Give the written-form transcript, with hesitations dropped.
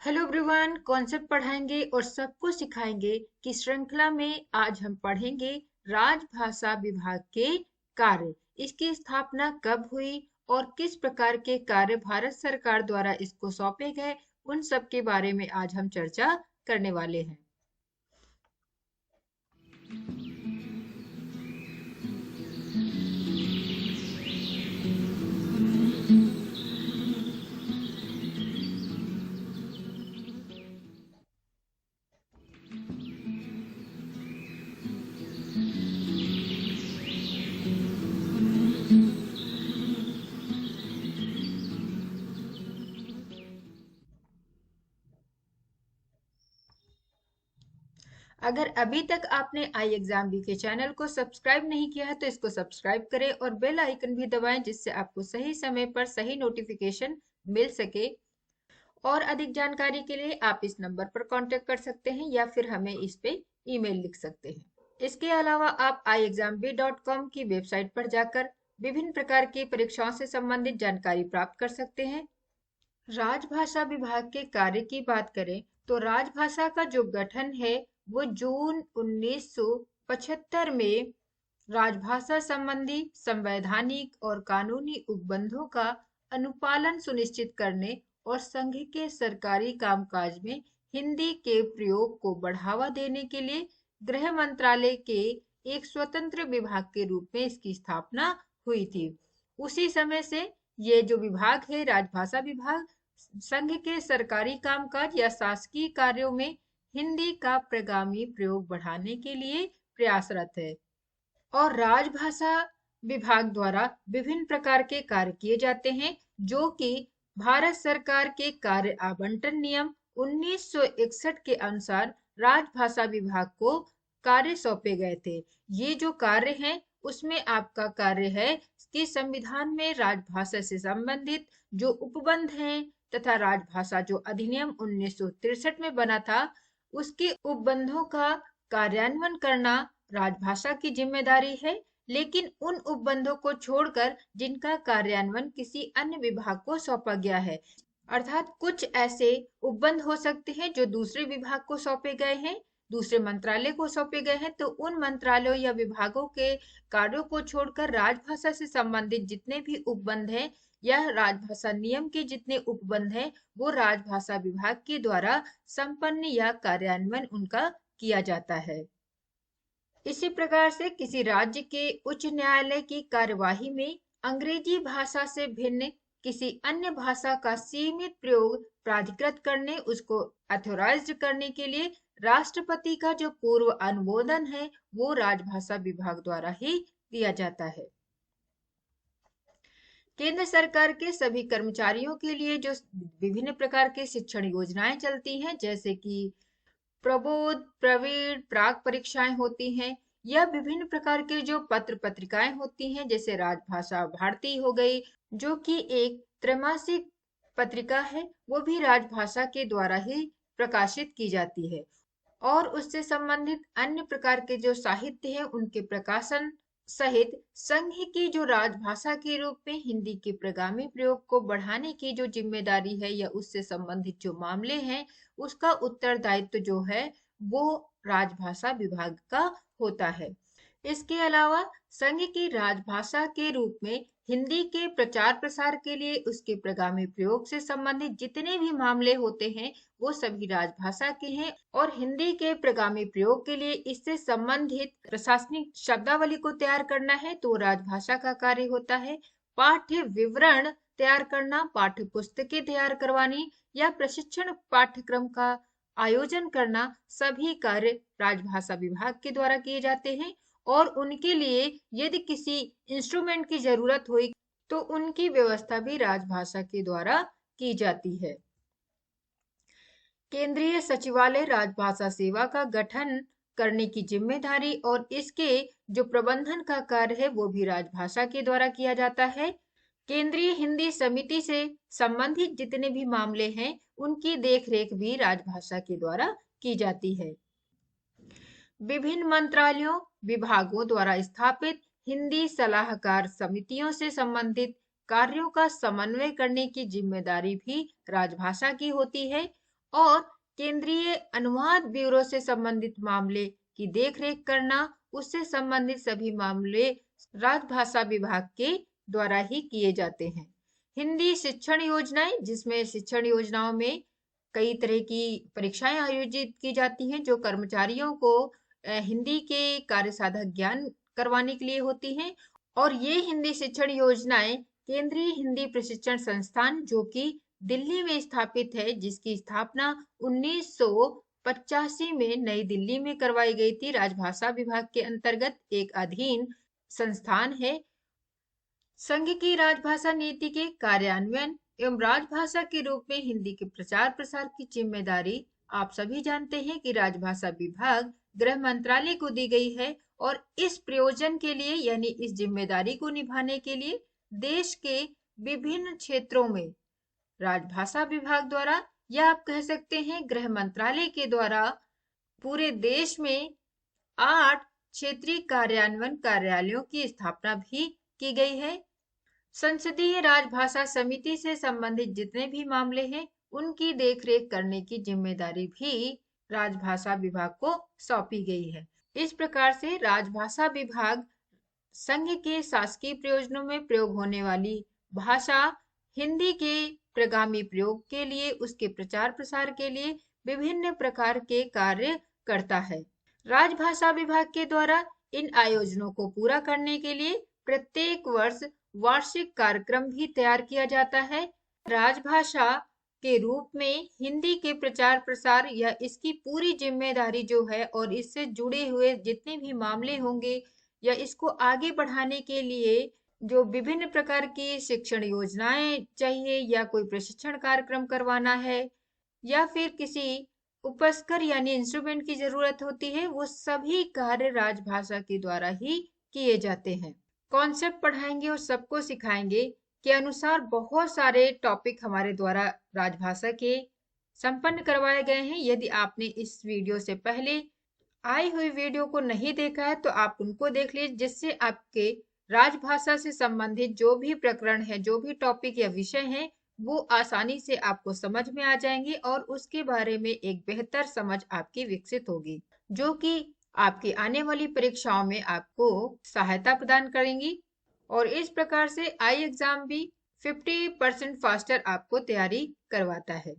Hello everyone, concept पढ़ाएंगे और सबको सिखाएंगे कि श्रृंखला में आज हम पढ़ेंगे राजभाषा विभाग के कार्य। इसकी स्थापना कब हुई और किस प्रकार के कार्य भारत सरकार द्वारा इसको सौंपे गए, उन सब के बारे में आज हम चर्चा करने वाले हैं। अगर अभी तक आपने आई एग्जाम बी के चैनल को सब्सक्राइब नहीं किया है तो इसको सब्सक्राइब करें और बेल आइकन भी दबाएं, जिससे आपको सही समय पर सही नोटिफिकेशन मिल सके। और अधिक जानकारी के लिए आप इस नंबर पर कांटेक्ट कर सकते हैं या फिर हमें इस पे ईमेल लिख सकते हैं। इसके अलावा आप iexambee.com की वेबसाइट पर जाकर विभिन्न प्रकार की परीक्षाओं से संबंधित जानकारी प्राप्त कर सकते हैं। राजभाषा विभाग के कार्य की बात करें तो राजभाषा का जो गठन है वो जून 1975 में राजभाषा संबंधी संवैधानिक और कानूनी उपबंधों का अनुपालन सुनिश्चित करने और संघ के सरकारी कामकाज में हिंदी के प्रयोग को बढ़ावा देने के लिए गृह मंत्रालय के एक स्वतंत्र विभाग के रूप में इसकी स्थापना हुई थी। उसी समय से ये जो विभाग है, राजभाषा विभाग, संघ के सरकारी कामकाज या शासकीय कार्यों में हिंदी का प्रगामी प्रयोग बढ़ाने के लिए प्रयासरत है। और राजभाषा विभाग द्वारा विभिन्न प्रकार के कार्य किए जाते हैं, जो कि भारत सरकार के कार्य आवंटन नियम 1961 के अनुसार राजभाषा विभाग को कार्य सौंपे गए थे। ये जो कार्य हैं उसमें आपका कार्य है कि संविधान में राजभाषा से संबंधित जो उपबंध हैं तथा राजभाषा जो अधिनियम 1963 में बना था उसके उपबंधों का कार्यान्वयन करना राजभाषा की जिम्मेदारी है, लेकिन उन उपबंधों को छोड़कर जिनका कार्यान्वयन किसी अन्य विभाग को सौंपा गया है। अर्थात कुछ ऐसे उपबंध हो सकते हैं जो दूसरे विभाग को सौंपे गए हैं, दूसरे मंत्रालय को सौंपे गए हैं, तो उन मंत्रालयों या विभागों के कार्यों को छोड़कर राजभाषा से संबंधित जितने भी उपबंध हैं या राजभाषा नियम के जितने उपबंध हैं वो राजभाषा विभाग के द्वारा संपन्न या कार्यान्वयन उनका किया जाता है। इसी प्रकार से किसी राज्य के उच्च न्यायालय की कार्यवाही में अंग्रेजी भाषा से भिन्न किसी अन्य भाषा का सीमित प्रयोग प्राधिकृत करने, उसको अथोराइज्ड करने के लिए राष्ट्रपति का जो पूर्व अनुमोदन है वो राजभाषा विभाग द्वारा ही दिया जाता है। केंद्र सरकार के सभी कर्मचारियों के लिए जो विभिन्न प्रकार की शिक्षण योजनाएं चलती हैं, जैसे कि प्रबोध, प्रवीण, प्राक परीक्षाएं होती हैं, या विभिन्न प्रकार के जो पत्र पत्रिकाएं होती हैं, जैसे राजभाषा भारती हो गई, जो कि एक त्रैमासिक पत्रिका है, वो भी राजभाषा के द्वारा ही प्रकाशित की जाती है। और उससे संबंधित अन्य प्रकार के जो साहित्य है उनके प्रकाशन सहित संघ की जो राजभाषा के रूप में हिंदी के प्रगामी प्रयोग को बढ़ाने की जो जिम्मेदारी है या उससे संबंधित जो मामले हैं उसका उत्तरदायित्व जो है वो राजभाषा विभाग का होता है। इसके अलावा संघ की राजभाषा के रूप में हिंदी के प्रचार प्रसार के लिए उसके प्रगामी प्रयोग से संबंधित जितने भी मामले होते हैं वो सभी राजभाषा के हैं। और हिंदी के प्रगामी प्रयोग के लिए इससे संबंधित प्रशासनिक शब्दावली को तैयार करना है तो राजभाषा का कार्य होता है। पाठ्य विवरण तैयार करना, पाठ्य पुस्तकें तैयार करवानी या प्रशिक्षण पाठ्यक्रम का आयोजन करना, सभी कार्य राजभाषा विभाग के द्वारा किए जाते हैं। और उनके लिए यदि किसी इंस्ट्रूमेंट की जरूरत हुई तो उनकी व्यवस्था भी राजभाषा के द्वारा की जाती है। केंद्रीय सचिवालय राजभाषा सेवा का गठन करने की जिम्मेदारी और इसके जो प्रबंधन का कार्य है वो भी राजभाषा के द्वारा किया जाता है। केंद्रीय हिंदी समिति से संबंधित जितने भी मामले हैं उनकी देखरेख भी राजभाषा के द्वारा की जाती है। विभिन्न मंत्रालयों, विभागों द्वारा स्थापित हिंदी सलाहकार समितियों से संबंधित कार्यों का समन्वय करने की जिम्मेदारी भी राजभाषा की होती है। और केंद्रीय अनुवाद ब्यूरो से संबंधित मामले की देखरेख करना, उससे संबंधित सभी मामले राजभाषा विभाग के द्वारा ही किए जाते हैं। हिंदी शिक्षण योजनाएं, जिसमें शिक्षण योजनाओं में कई तरह की परीक्षाएं आयोजित की जाती हैं जो कर्मचारियों को हिंदी के कार्यसाधक ज्ञान करवाने के लिए होती हैं। और ये हिंदी शिक्षण योजनाएं केंद्रीय हिंदी प्रशिक्षण संस्थान, जो कि दिल्ली में स्थापित है, जिसकी स्थापना 1985 में नई दिल्ली में करवाई गई थी, राजभाषा विभाग के अंतर्गत एक अधीन संस्थान है। संघ की राजभाषा नीति के कार्यान्वयन एवं राजभाषा के रूप में हिंदी के प्रचार प्रसार की जिम्मेदारी आप सभी जानते हैं कि राजभाषा विभाग गृह मंत्रालय को दी गई है। और इस प्रयोजन के लिए, यानी इस जिम्मेदारी को निभाने के लिए, देश के विभिन्न क्षेत्रों में राजभाषा विभाग द्वारा, या आप कह सकते हैं गृह मंत्रालय के द्वारा, पूरे देश में 8 क्षेत्रीय कार्यान्वयन कार्यालयों की स्थापना भी की गई है। संसदीय राजभाषा समिति से संबंधित जितने भी मामले हैं, उनकी देखरेख करने की जिम्मेदारी भी राजभाषा विभाग को सौंपी गई है। इस प्रकार से राजभाषा विभाग संघ के शासकीय प्रयोजनों में प्रयोग होने वाली भाषा हिंदी के प्रगामी प्रयोग के लिए, उसके प्रचार प्रसार के लिए विभिन्न प्रकार के कार्य करता है। राजभाषा विभाग के द्वारा इन आयोजनों को पूरा करने के लिए प्रत्येक वर्ष वार्षिक कार्यक्रम भी तैयार किया जाता है। राजभाषा के रूप में हिंदी के प्रचार प्रसार या इसकी पूरी जिम्मेदारी जो है, और इससे जुड़े हुए जितने भी मामले होंगे, या इसको आगे बढ़ाने के लिए जो विभिन्न प्रकार की शिक्षण योजनाएं चाहिए, या कोई प्रशिक्षण कार्यक्रम करवाना है, या फिर किसी उपस्कर यानी इंस्ट्रूमेंट की जरूरत होती है, वो सभी कार्य राजभाषा के द्वारा ही किए जाते हैं। कॉन्सेप्ट पढ़ाएंगे और सबको सिखाएंगे के अनुसार बहुत सारे टॉपिक हमारे द्वारा राजभाषा के संपन्न करवाए गए हैं। यदि आपने इस वीडियो से पहले आई हुई वीडियो को नहीं देखा है तो आप उनको देख लीजिए, जिससे आपके राजभाषा से संबंधित जो भी प्रकरण है, जो भी टॉपिक या विषय है, वो आसानी से आपको समझ में आ जाएंगे और उसके बारे में एक बेहतर समझ आपकी विकसित होगी, जो कि आपकी आने वाली परीक्षाओं में आपको सहायता प्रदान करेंगी। और इस प्रकार से आई एग्जाम भी 50% फास्टर आपको तैयारी करवाता है।